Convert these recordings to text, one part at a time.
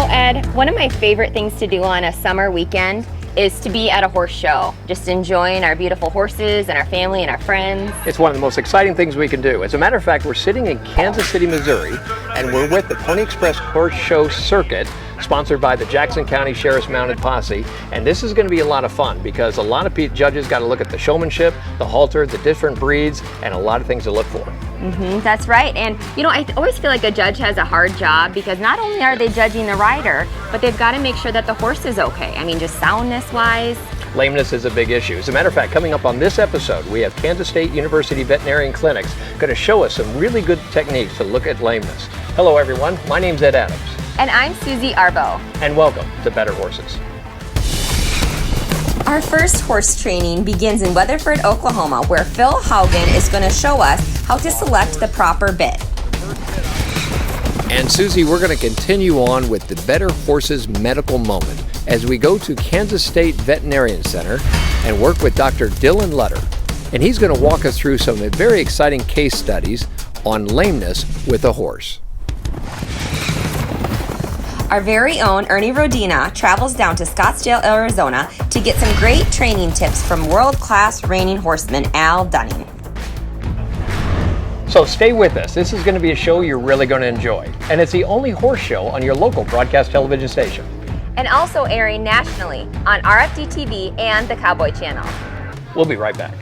Ed, one of my favorite things to do on a summer weekend is to be at a horse show, just enjoying our beautiful horses and our family and our friends. It's one of the most exciting things we can do. As a matter of fact, we're sitting in Kansas City, Missouri, and we're with the Pony Express Horse Show Circuit, sponsored by the Jackson County Sheriff's Mounted Posse. And this is going to be a lot of fun because a lot of judges got to look at the showmanship, the halter, the different breeds, and a lot of things to look for. That's right. And you know, I always feel like a judge has a hard job because not only are they judging the rider, but they've got to make sure that the horse is okay. I mean, just soundness wise. Lameness is a big issue. As a matter of fact, coming up on this episode, we have Kansas State University Veterinarian Clinics going to show us some really good techniques to look at lameness. Hello everyone, my name's Ed Adams. And I'm Susie Arbo. And welcome to Better Horses. Our first horse training begins in Weatherford, Oklahoma, where Phil Haugen is going to show us how to select the proper bit. And Susie, we're going to continue on with the Better Horses medical moment as we go to Kansas State Veterinarian Center and work with Dr. Dylan Lutter. And he's going to walk us through some very exciting case studies on lameness with a horse. Our very own Ernie Rodina travels down to Scottsdale, Arizona to get some great training tips from world-class reining horseman Al Dunning. So stay with us. This is going to be a show you're really going to enjoy. And it's the only horse show on your local broadcast television station. And also airing nationally on RFD TV and the Cowboy Channel. We'll be right back.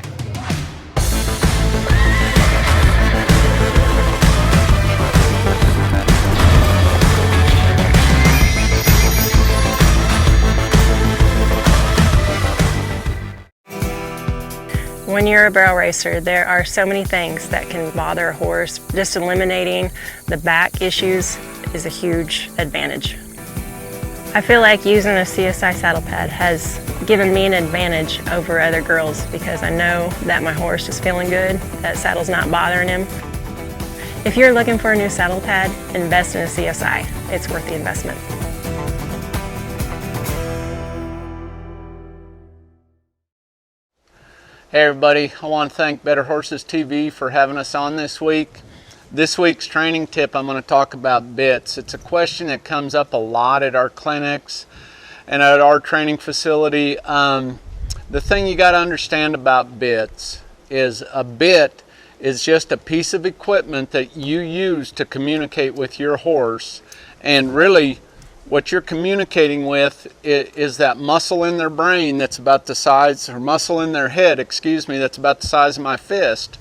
When you're a barrel racer, there are so many things that can bother a horse. Just eliminating the back issues is a huge advantage. I feel like using a CSI saddle pad has given me an advantage over other girls because I know that my horse is feeling good, that saddle's not bothering him. If you're looking for a new saddle pad, invest in a CSI. It's worth the investment. Hey everybody, I want to thank Better Horses TV for having us on this week. This week's training tip, I'm going to talk about bits. It's a question that comes up a lot at our clinics and at our training facility. The thing you got to understand about bits is a bit is just a piece of equipment that you use to communicate with your horse, and really what you're communicating with is that muscle in their brain that's about the size, or muscle in their head, excuse me, that's about the size of my fist.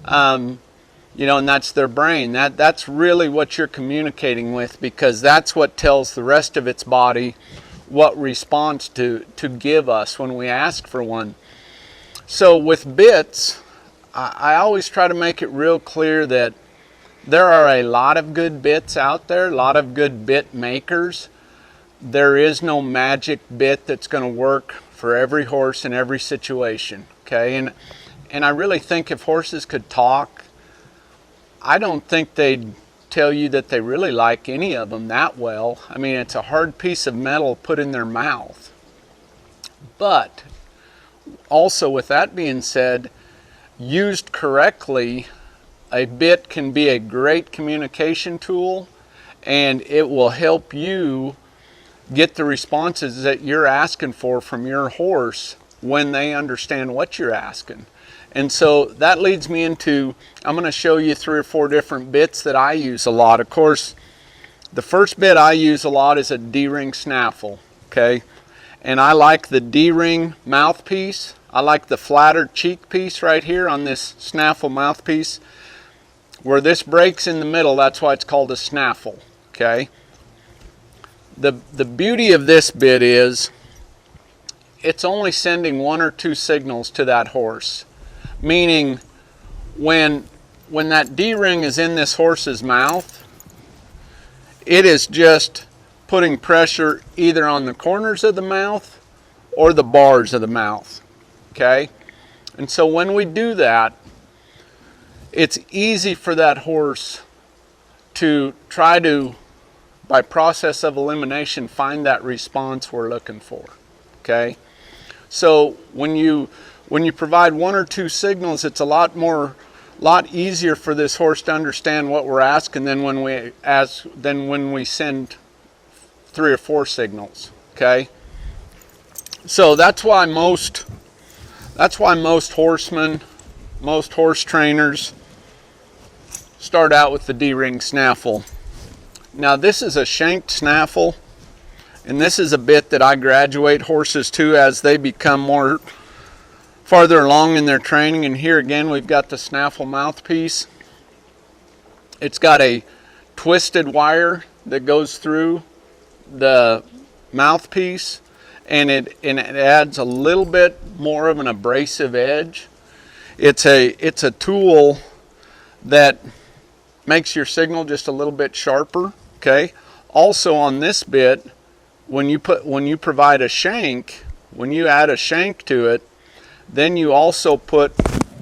You know, and that's their brain. That's really what you're communicating with, because that's what tells the rest of its body what response to give us when we ask for one. So with bits, I always try to make it real clear that there are a lot of good bits out there, a lot of good bit makers. There is no magic bit that's going to work for every horse in every situation, okay? And I really think if horses could talk, I don't think they'd tell you that they really like any of them that well. I mean, it's a hard piece of metal put in their mouth. But also, with that being said, used correctly, a bit can be a great communication tool, and it will help you get the responses that you're asking for from your horse when they understand what you're asking. And so that leads me into, I'm going to show you 3 or 4 different bits that I use a lot. Of course, the first bit I use a lot is a D-ring snaffle, okay? And I like the D-ring mouthpiece. I like the flatter cheek piece right here on this snaffle mouthpiece. Where this breaks in the middle, that's why it's called a snaffle, okay? The beauty of this bit is it's only sending 1 or 2 signals to that horse. Meaning when that D-ring is in this horse's mouth, it is just putting pressure either on the corners of the mouth or the bars of the mouth, okay? And so when we do that, it's easy for that horse to try to, by process of elimination, find that response we're looking for, okay? So when you provide 1 or 2 signals, it's a lot easier for this horse to understand what we're asking than when we send 3 or 4 signals, okay? So that's why most horsemen, most horse trainers start out with the D-ring snaffle. Now this is a shanked snaffle, and this is a bit that I graduate horses to as they become more farther along in their training. And here again we've got the snaffle mouthpiece. It's got a twisted wire that goes through the mouthpiece, and it adds a little bit more of an abrasive edge. It's a tool that makes your signal just a little bit sharper, okay? Also on this bit, when you provide a shank, when you add a shank to it, then you also put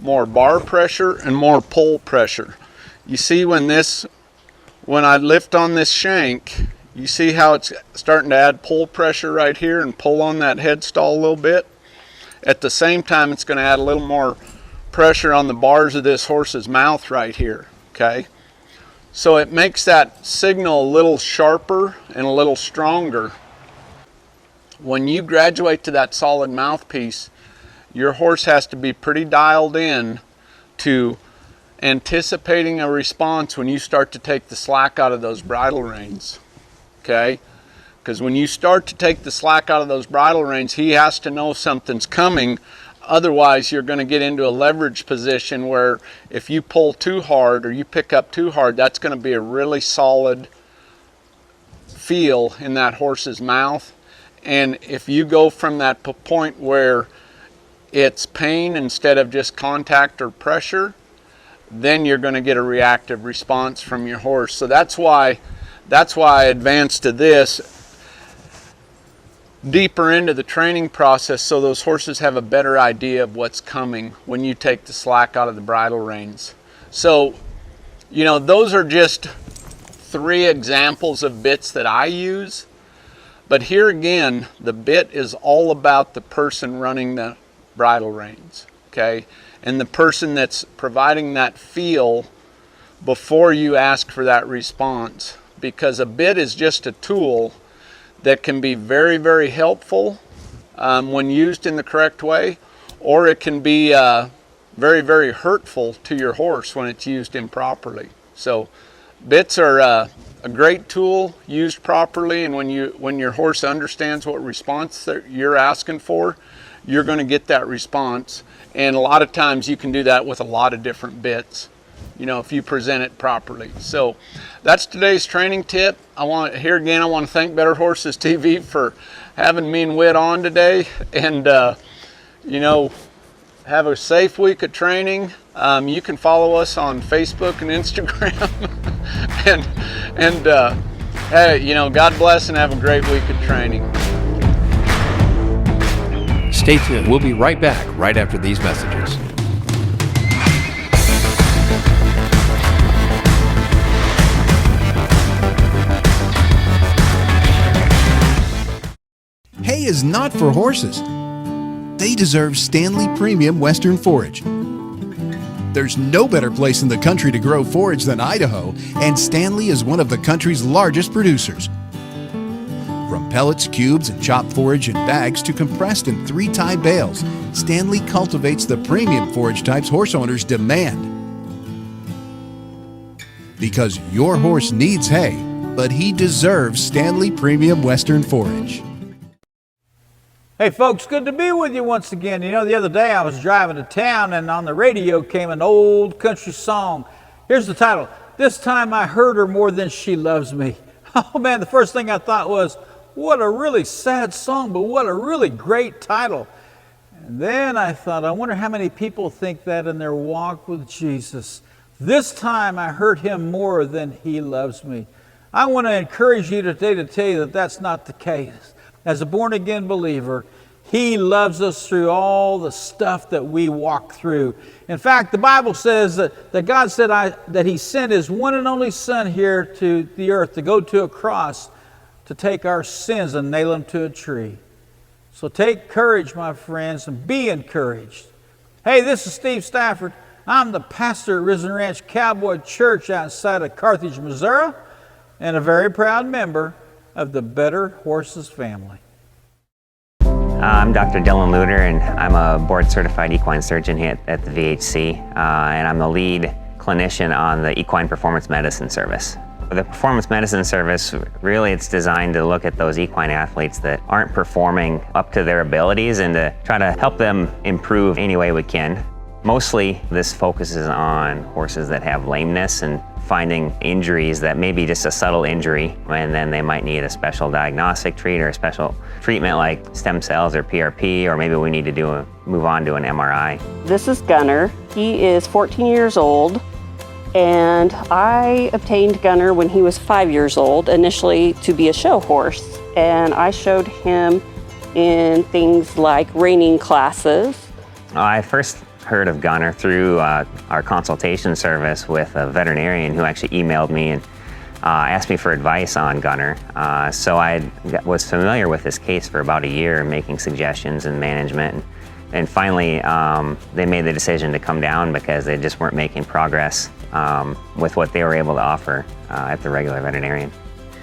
more bar pressure and more pull pressure. You see when I lift on this shank, you see how it's starting to add pull pressure right here and pull on that headstall a little bit? At the same time, it's going to add a little more pressure on the bars of this horse's mouth right here, okay? So it makes that signal a little sharper and a little stronger. When you graduate to that solid mouthpiece, your horse has to be pretty dialed in to anticipating a response when you start to take the slack out of those bridle reins. Okay, because when you start to take the slack out of those bridle reins, he has to know something's coming. Otherwise, you're going to get into a leverage position where if you pull too hard or you pick up too hard, that's going to be a really solid feel in that horse's mouth. And if you go from that point where it's pain instead of just contact or pressure, then you're going to get a reactive response from your horse. So that's why I advanced to this deeper into the training process, so those horses have a better idea of what's coming when you take the slack out of the bridle reins. So, you know, those are just 3 examples of bits that I use. But here again, the bit is all about the person running the bridle reins, okay? And the person that's providing that feel before you ask for that response. Because a bit is just a tool that can be very, very helpful when used in the correct way, or it can be very, very hurtful to your horse when it's used improperly. So bits are a great tool used properly, and when your horse understands what response that you're asking for, you're going to get that response. And a lot of times you can do that with a lot of different bits, you know, if you present it properly. So that's today's training tip. I want to thank Better Horses TV for having me and Whit on today, and you know, have a safe week of training. You can follow us on Facebook and Instagram, and hey, you know, God bless and have a great week of training. Stay tuned. We'll be right back right after these messages. Hay is not for horses. They deserve Stanley Premium Western Forage. There's no better place in the country to grow forage than Idaho, and Stanley is one of the country's largest producers. From pellets, cubes, and chopped forage in bags to compressed in 3-tie bales, Stanley cultivates the premium forage types horse owners demand. Because your horse needs hay, but he deserves Stanley Premium Western Forage. Hey folks, good to be with you once again. You know, the other day I was driving to town and on the radio came an old country song. Here's the title, This Time I Hurt Her More Than She Loves Me. Oh man, the first thing I thought was, what a really sad song, but what a really great title. And then I thought, I wonder how many people think that in their walk with Jesus. This time I hurt him more than he loves me. I want to encourage you today to tell you that that's not the case. As a born-again believer, he loves us through all the stuff that we walk through. In fact, the Bible says that God said that he sent his one and only Son here to the earth to go to a cross to take our sins and nail them to a tree. So take courage, my friends, and be encouraged. Hey, this is Steve Stafford. I'm the pastor at Risen Ranch Cowboy Church outside of Carthage, Missouri, and a very proud member of the Better Horses family. I'm Dr. Dylan Lutter, and I'm a board-certified equine surgeon here at the VHC, and I'm the lead clinician on the Equine Performance Medicine Service. The Performance Medicine Service, really it's designed to look at those equine athletes that aren't performing up to their abilities and to try to help them improve any way we can. Mostly this focuses on horses that have lameness and finding injuries that may be just a subtle injury, and then they might need a special diagnostic treat or a special treatment like stem cells or PRP, or maybe we need to move on to an MRI. This is Gunner. He is 14 years old, and I obtained Gunner when he was 5 years old, initially to be a show horse. And I showed him in things like reining classes. I first heard of Gunner through our consultation service with a veterinarian who actually emailed me and asked me for advice on Gunner. So I was familiar with this case for about a year, making suggestions and management. And finally, they made the decision to come down because they just weren't making progress with what they were able to offer at the regular veterinarian.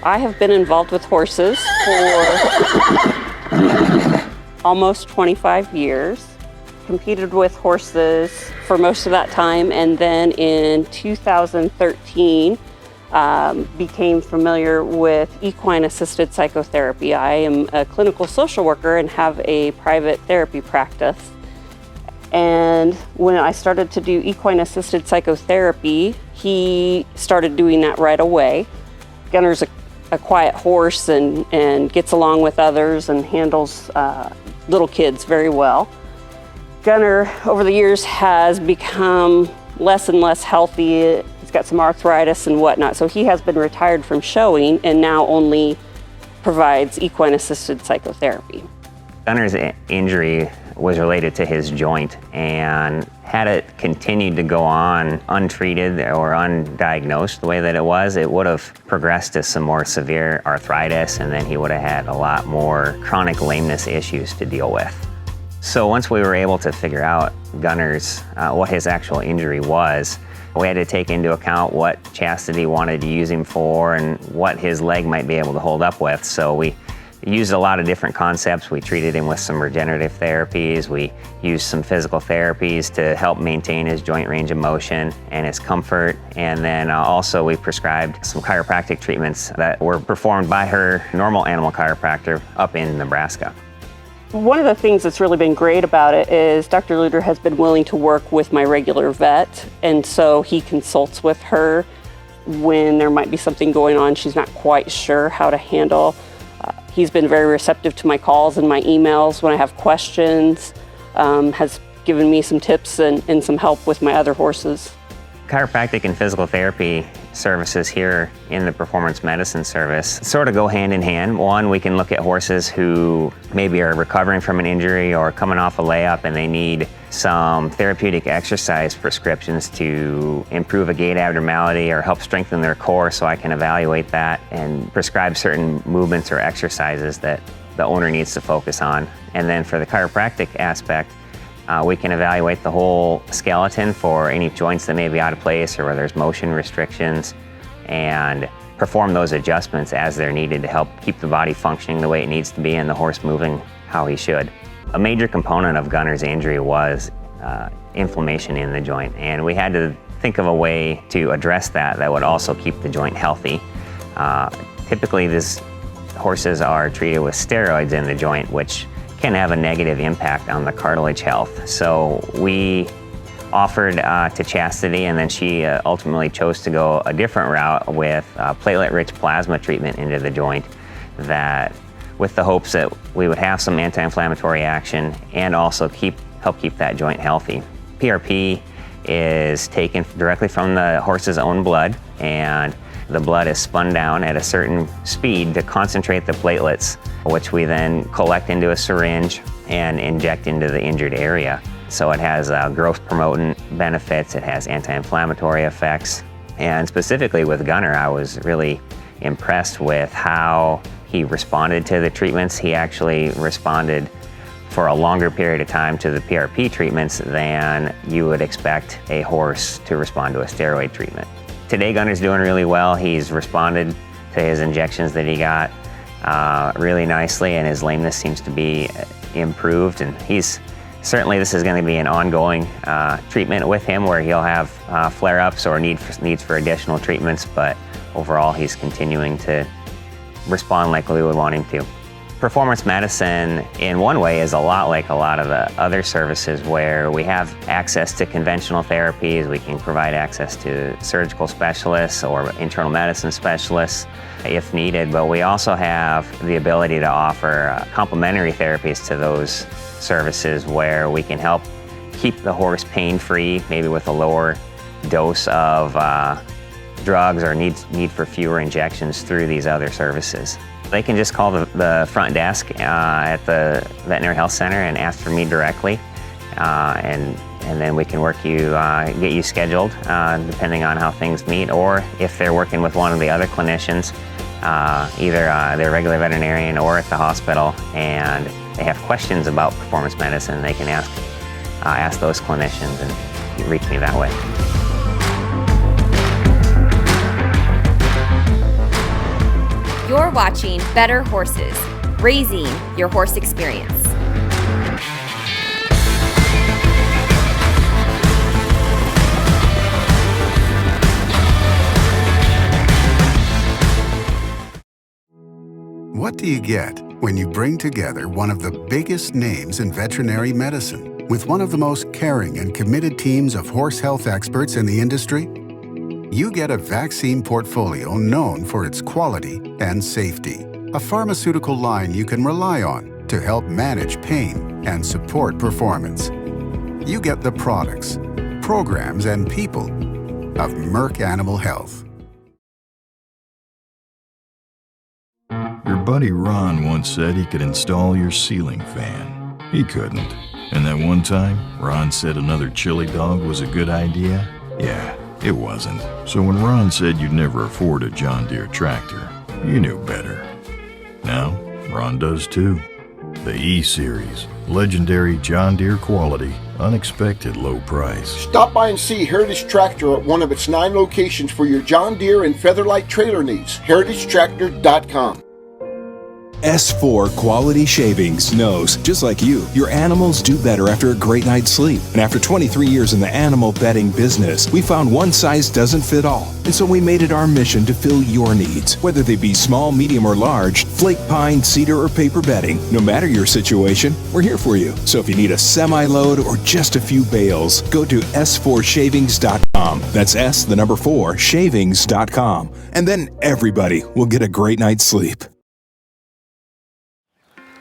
I have been involved with horses for almost 25 years. Competed with horses for most of that time, and then in 2013 became familiar with equine-assisted psychotherapy. I am a clinical social worker and have a private therapy practice. And when I started to do equine-assisted psychotherapy, he started doing that right away. Gunner's a quiet horse and gets along with others and handles little kids very well. Gunner, over the years, has become less and less healthy. He's got some arthritis and whatnot, so he has been retired from showing and now only provides equine-assisted psychotherapy. Gunner's injury was related to his joint, and had it continued to go on untreated or undiagnosed the way that it was, it would have progressed to some more severe arthritis, and then he would have had a lot more chronic lameness issues to deal with. So once we were able to figure out Gunner's, what his actual injury was, we had to take into account what Chastity wanted to use him for and what his leg might be able to hold up with. So we used a lot of different concepts. We treated him with some regenerative therapies. We used some physical therapies to help maintain his joint range of motion and his comfort. And then also we prescribed some chiropractic treatments that were performed by her normal animal chiropractor up in Nebraska. One of the things that's really been great about it is Dr. Lutter has been willing to work with my regular vet, and so he consults with her when there might be something going on she's not quite sure how to handle. He's been very receptive to my calls and my emails when I have questions, has given me some tips and some help with my other horses. Chiropractic and physical therapy services here in the Performance Medicine Service sort of go hand in hand. One, we can look at horses who maybe are recovering from an injury or coming off a layup and they need some therapeutic exercise prescriptions to improve a gait abnormality or help strengthen their core, so I can evaluate that and prescribe certain movements or exercises that the owner needs to focus on. And then for the chiropractic aspect, we can evaluate the whole skeleton for any joints that may be out of place or where there's motion restrictions, and perform those adjustments as they're needed to help keep the body functioning the way it needs to be and the horse moving how he should. A major component of Gunner's injury was inflammation in the joint, and we had to think of a way to address that would also keep the joint healthy. Typically, these horses are treated with steroids in the joint, which can have a negative impact on the cartilage health. So we offered to Chastity, and then she ultimately chose to go a different route with platelet-rich plasma treatment into the joint, that with the hopes that we would have some anti-inflammatory action and also help keep that joint healthy. PRP is taken directly from the horse's own blood, and the blood is spun down at a certain speed to concentrate the platelets, which we then collect into a syringe and inject into the injured area. So it has growth promoting benefits, it has anti-inflammatory effects. And specifically with Gunner, I was really impressed with how he responded to the treatments. He actually responded for a longer period of time to the PRP treatments than you would expect a horse to respond to a steroid treatment. Today, Gunner's doing really well. He's responded to his injections that he got. really nicely, and his lameness seems to be improved. And he's certainly, this is going to be an ongoing treatment with him, where he'll have flare-ups or needs for additional treatments, but overall he's continuing to respond like we would want him to. Performance medicine in one way is a lot like a lot of the other services, where we have access to conventional therapies. We can provide access to surgical specialists or internal medicine specialists if needed, but we also have the ability to offer complementary therapies to those services, where we can help keep the horse pain-free, maybe with a lower dose of drugs or need for fewer injections through these other services. They can just call the front desk at the Veterinary Health Center and ask for me directly, and then we can get you scheduled depending on how things meet, or if they're working with one of the other clinicians, either their regular veterinarian or at the hospital, and they have questions about performance medicine, they can ask those clinicians and reach me that way. You're watching Better Horses, raising your horse experience. What do you get when you bring together one of the biggest names in veterinary medicine with one of the most caring and committed teams of horse health experts in the industry? You get a vaccine portfolio known for its quality and safety. A pharmaceutical line you can rely on to help manage pain and support performance. You get the products, programs, and people of Merck Animal Health. Your buddy Ron once said he could install your ceiling fan. He couldn't. And that one time, Ron said another chili dog was a good idea? Yeah. It wasn't. So when Ron said you'd never afford a John Deere tractor, you knew better. Now, Ron does too. The E-Series, legendary John Deere quality, unexpected low price. Stop by and see Heritage Tractor at one of its 9 locations for your John Deere and Featherlight trailer needs. heritagetractor.com. S4 Quality Shavings knows, just like you, your animals do better after a great night's sleep. And after 23 years in the animal bedding business, we found one size doesn't fit all. And so we made it our mission to fill your needs, whether they be small, medium, or large, flake pine, cedar, or paper bedding. No matter your situation, we're here for you. So if you need a semi-load or just a few bales, go to s4shavings.com. That's S4 shavings.com. And then everybody will get a great night's sleep.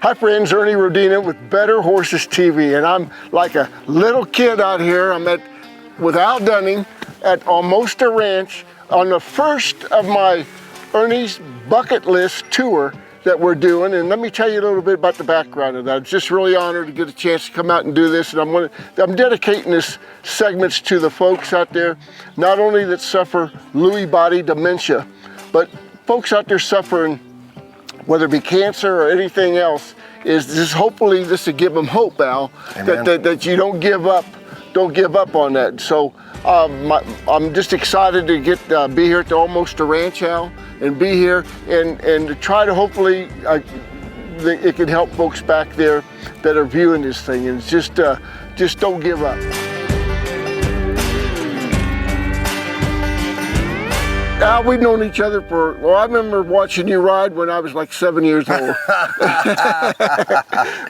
Hi friends, Ernie Rodina with Better Horses TV, and I'm like a little kid out here. I'm with Al Dunning at Almost a Ranch on the first of my Ernie's bucket list tour that we're doing. And let me tell you a little bit about the background of that. I'm just really honored to get a chance to come out and do this, and I'm dedicating this segments to the folks out there, not only that suffer Lewy body dementia, but folks out there suffering, whether it be cancer or anything else, is just hopefully this to give them hope, Al, that you don't give up on that. So I'm just excited to be here at the Almost a Ranch, Al, and be here and to try to hopefully it can help folks back there that are viewing this thing, and it's just don't give up. Al, we've known each other I remember watching you ride when I was like 7 years old.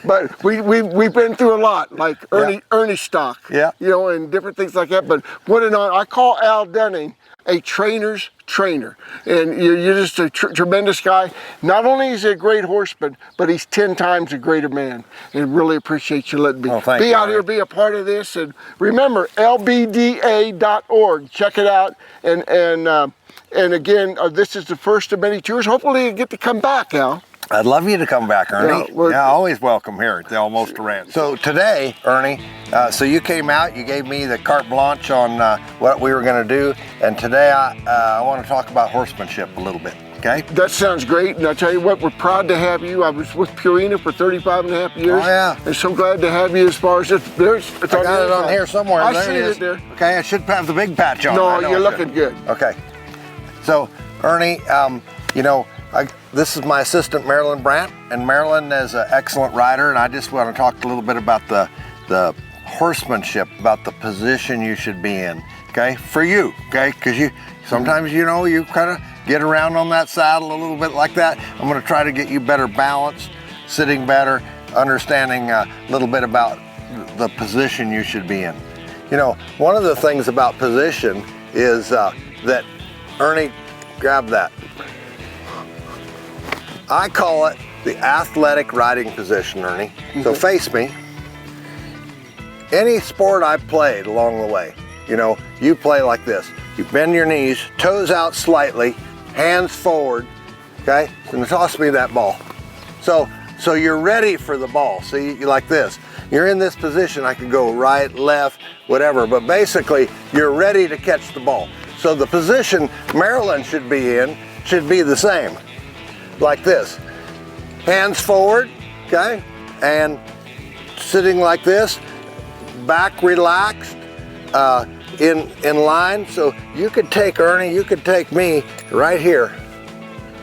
But we've been through a lot, like Ernie stock, and different things like that. But what an honor. I call Al Dunning a trainer's trainer, and you're just a tremendous guy. Not only is he a great horseman, but he's 10 times a greater man, and really appreciate you letting me be out here, be a part of this. And remember, lbda.org, check it out, and again, this is the first of many tours. Hopefully you get to come back, Al. I'd love you to come back, Ernie. Yeah, always welcome here at the Almost a Ranch. So today, Ernie, so you came out, you gave me the carte blanche on what we were going to do, and today I want to talk about horsemanship a little bit, okay? That sounds great, and I'll tell you what, we're proud to have you. I was with Purina for 35 and a half years. Oh, yeah. And so glad to have you as far as it's I got it on here somewhere. I see it there. Okay, I should have the big patch on. No, you're looking good. Okay. So, Ernie, This is my assistant, Marilyn Brandt, and Marilyn is an excellent rider, and I just want to talk a little bit about the horsemanship, about the position you should be in, okay, for you, okay, because sometimes, you kind of get around on that saddle a little bit like that. I'm going to try to get you better balanced, sitting better, understanding a little bit about the position you should be in. One of the things about position is that, Ernie, grab that. I call it the athletic riding position, Ernie. So face me. Any sport I've played along the way, you play like this. You bend your knees, toes out slightly, hands forward, okay? And toss me that ball. So you're ready for the ball. See, like this. You're in this position. I can go right, left, whatever, but basically you're ready to catch the ball. So the position Marilyn should be in should be the same, like this. Hands forward, okay? And sitting like this, back relaxed, in line. So you could take Ernie, you could take me right here.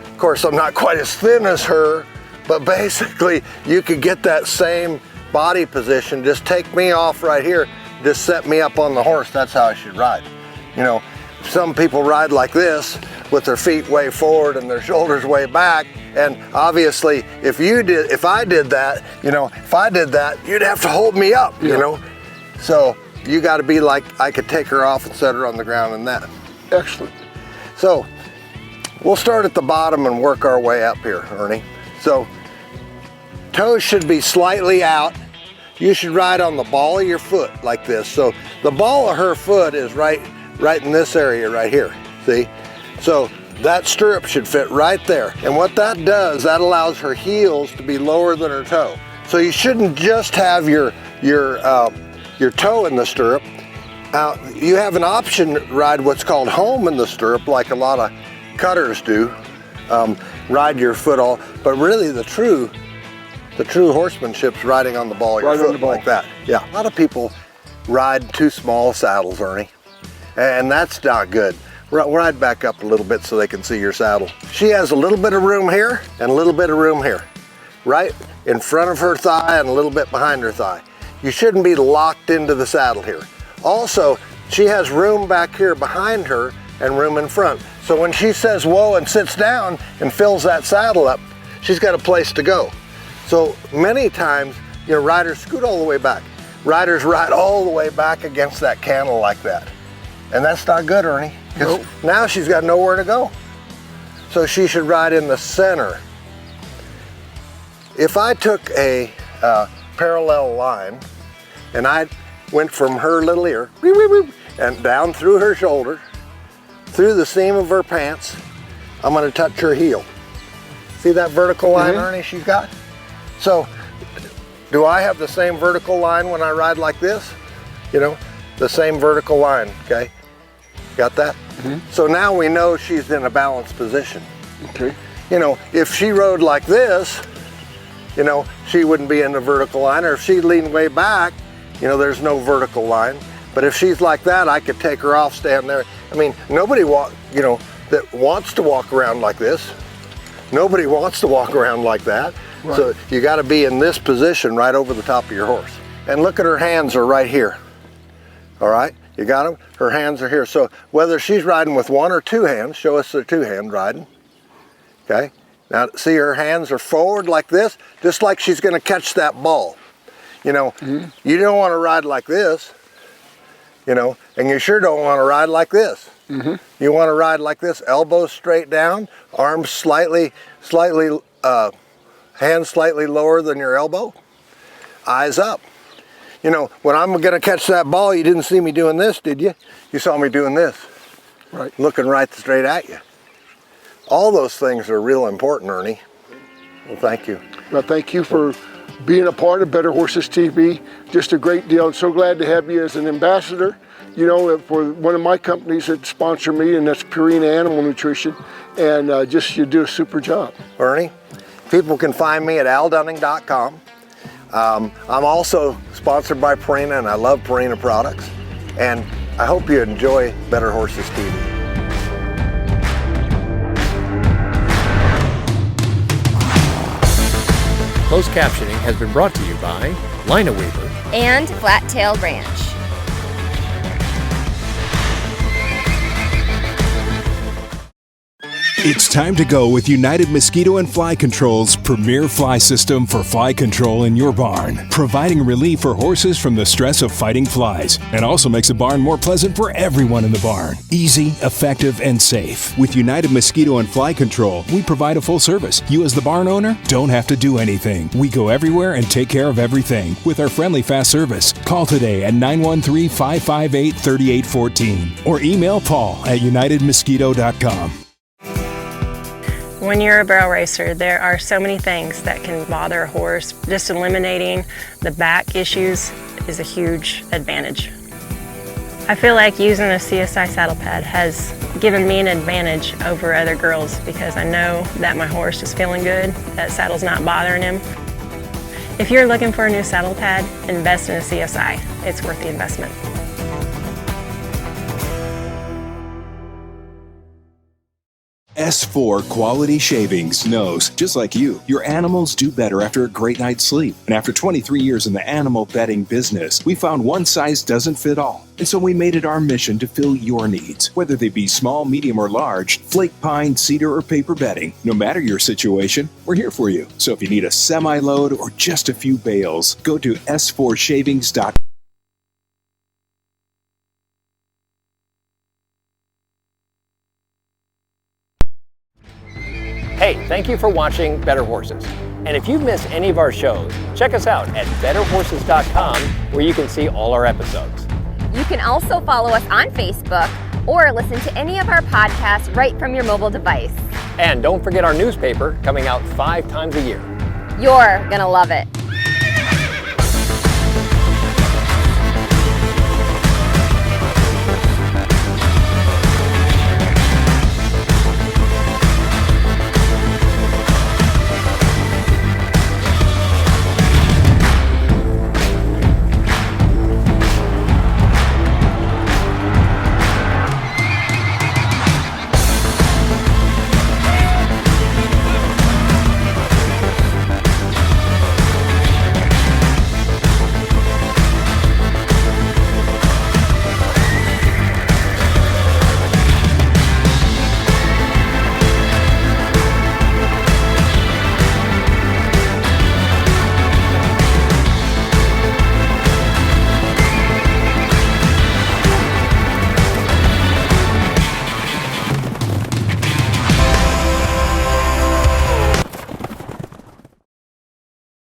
Of course, I'm not quite as thin as her, but basically you could get that same body position. Just take me off right here, just set me up on the horse. That's how I should ride. Some people ride like this with their feet way forward and their shoulders way back. And obviously, if I did that, you'd have to hold me up, So you got to be like, I could take her off and set her on the ground and that. Excellent. So we'll start at the bottom and work our way up here, Ernie. So toes should be slightly out. You should ride on the ball of your foot like this. So the ball of her foot is right in this area right here, see? So that stirrup should fit right there. And what that does, that allows her heels to be lower than her toe. So you shouldn't just have your toe in the stirrup. You have an option to ride what's called home in the stirrup, like a lot of cutters do. Ride your foot all, but really the true horsemanship's riding on the ball of your foot like that. Yeah, a lot of people ride too small saddles, Ernie, and that's not good. Ride back up a little bit so they can see your saddle. She has a little bit of room here and a little bit of room here, right in front of her thigh and a little bit behind her thigh. You shouldn't be locked into the saddle here. Also, she has room back here behind her and room in front. So when she says whoa and sits down and fills that saddle up, she's got a place to go. So many times, riders scoot all the way back. Riders ride all the way back against that cantle like that. And that's not good, Ernie. Nope. Now she's got nowhere to go. So she should ride in the center. If I took a parallel line and I went from her little ear and down through her shoulder, through the seam of her pants, I'm going to touch her heel. See that vertical line, Ernie, she's got? So, do I have the same vertical line when I ride like this? The same vertical line, okay? Got that? So now we know she's in a balanced position. Okay. If she rode like this, she wouldn't be in the vertical line, or if she leaned way back, there's no vertical line. But if she's like that, I could take her off, stand there. I mean, nobody that wants to walk around like this. Nobody wants to walk around like that. Right. So you got to be in this position right over the top of your horse. And look at her hands are right here. All right, you got them? Her hands are here. So whether she's riding with one or two hands, show us the two-hand riding. Okay, now see her hands are forward like this, just like she's going to catch that ball. You don't want to ride like this, and you sure don't want to ride like this. You want to ride like this, elbows straight down, arms slightly, hands slightly lower than your elbow, eyes up. When I'm going to catch that ball, you didn't see me doing this, did you? You saw me doing this, right? Looking right straight at you. All those things are real important, Ernie. Well, thank you. Well, thank you for being a part of Better Horses TV. Just a great deal. I'm so glad to have you as an ambassador, for one of my companies that sponsor me, and that's Purina Animal Nutrition. And you do a super job. Ernie, people can find me at aldunning.com. I'm also sponsored by Purina, and I love Purina products. And I hope you enjoy Better Horses TV. Closed captioning has been brought to you by Lina Weaver and Flat Tail Ranch. It's time to go with United Mosquito and Fly Control's premier fly system for fly control in your barn, providing relief for horses from the stress of fighting flies, and also makes the barn more pleasant for everyone in the barn. Easy, effective, and safe. With United Mosquito and Fly Control, we provide a full service. You as the barn owner don't have to do anything. We go everywhere and take care of everything with our friendly fast service. Call today at 913-558-3814 or email Paul at unitedmosquito.com. When you're a barrel racer, there are so many things that can bother a horse. Just eliminating the back issues is a huge advantage. I feel like using a CSI saddle pad has given me an advantage over other girls because I know that my horse is feeling good, that saddle's not bothering him. If you're looking for a new saddle pad, invest in a CSI. It's worth the investment. S4 Quality Shavings knows, just like you, your animals do better after a great night's sleep. And after 23 years in the animal bedding business, we found one size doesn't fit all. And so we made it our mission to fill your needs, whether they be small, medium, or large, flake pine, cedar, or paper bedding. No matter your situation, we're here for you. So if you need a semi-load or just a few bales, go to s4shavings.com. Hey, thank you for watching Better Horses. And if you've missed any of our shows, check us out at betterhorses.com where you can see all our episodes. You can also follow us on Facebook or listen to any of our podcasts right from your mobile device. And don't forget our newspaper coming out 5 times a year. You're gonna love it.